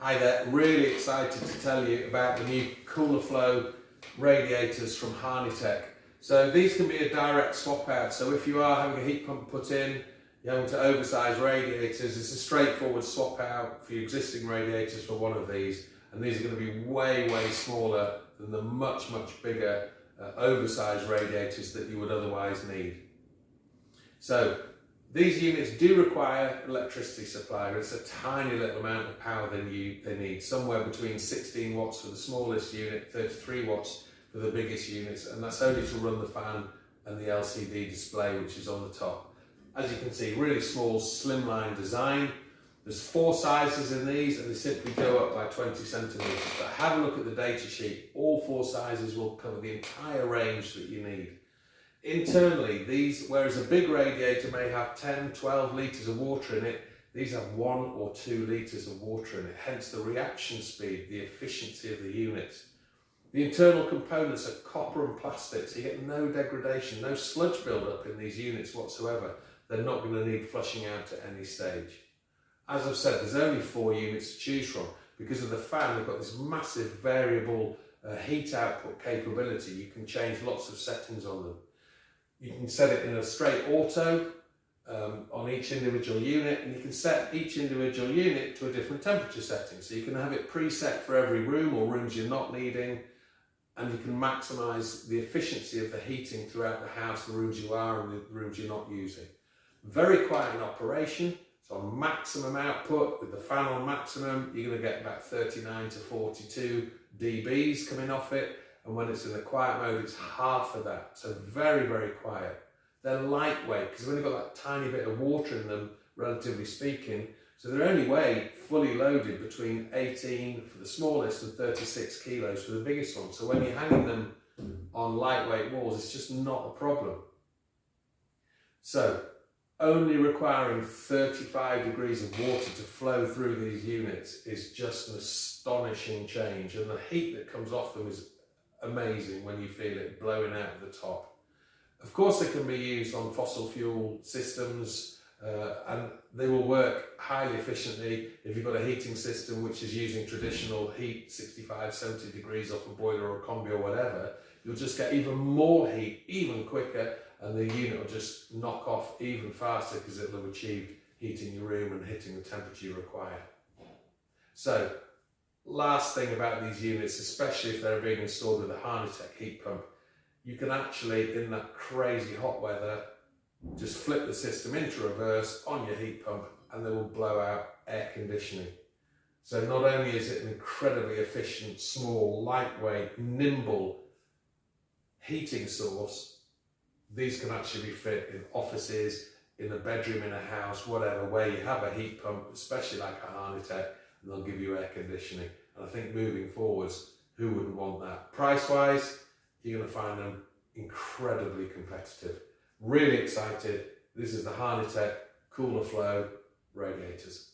Hi there, really excited to tell you about the new cooler flow radiators from Harnitek. So these can be a direct swap out, so if you are having a heat pump put in, you're having to oversize radiators, it's a straightforward swap out for your existing radiators for one of these, and these are going to be way smaller than the much bigger oversized radiators that you would otherwise need. So these units do require electricity supply, but it's a tiny little amount of power they need, somewhere between 16 watts for the smallest unit, 33 watts for the biggest units, and that's only to run the fan and the LCD display which is on the top. As you can see, really small, slimline design. There's 4 sizes in these and they simply go up by 20 centimeters. But have a look at the data sheet. All 4 sizes will cover the entire range that you need. Internally, these, whereas a big radiator may have 10, 12 litres of water in it, these have 1 or 2 litres of water in it, hence the reaction speed, the efficiency of the unit. The internal components are copper and plastic, so you get no degradation, no sludge build-up in these units whatsoever. They're not going to need flushing out at any stage. As I've said, there's only 4 units to choose from. Because of the fan, they've got this massive variable heat output capability. You can change lots of settings on them. You can set it in a straight auto on each individual unit, and you can set each individual unit to a different temperature setting. So you can have it preset for every room or rooms you're not needing, and you can maximise the efficiency of the heating throughout the house, the rooms you are and the rooms you're not using. Very quiet in operation, so on maximum output, with the fan on maximum, you're going to get about 39 to 42 dBs coming off it. And when it's in the quiet mode, it's half of that. So very quiet. They're lightweight because they've only got that tiny bit of water in them, relatively speaking. So they only weigh, fully loaded, between 18 for the smallest and 36 kilos for the biggest one. So when you're hanging them on lightweight walls, it's just not a problem. So only requiring 35 degrees of water to flow through these units is just an astonishing change. And the heat that comes off them is amazing when you feel it blowing out of the top. Of course, they can be used on fossil fuel systems and they will work highly efficiently if you've got a heating system which is using traditional heat, 65-70 degrees off a boiler or a combi or whatever. You'll just get even more heat, even quicker, and the unit will just knock off even faster because it will have achieved heating your room and hitting the temperature you require. So, last thing about these units, especially if they're being installed with a Harnitek heat pump, you can actually, in that crazy hot weather, just flip the system into reverse on your heat pump and they will blow out air conditioning. So not only is it an incredibly efficient, small, lightweight, nimble heating source, these can actually be fit in offices, in a bedroom, in a house, whatever, where you have a heat pump, especially like a Harnitek, and they'll give you air conditioning. And I think moving forwards, who wouldn't want that? Price-wise, you're going to find them incredibly competitive. Really excited. This is the Harnitek Cooler Flow Radiators.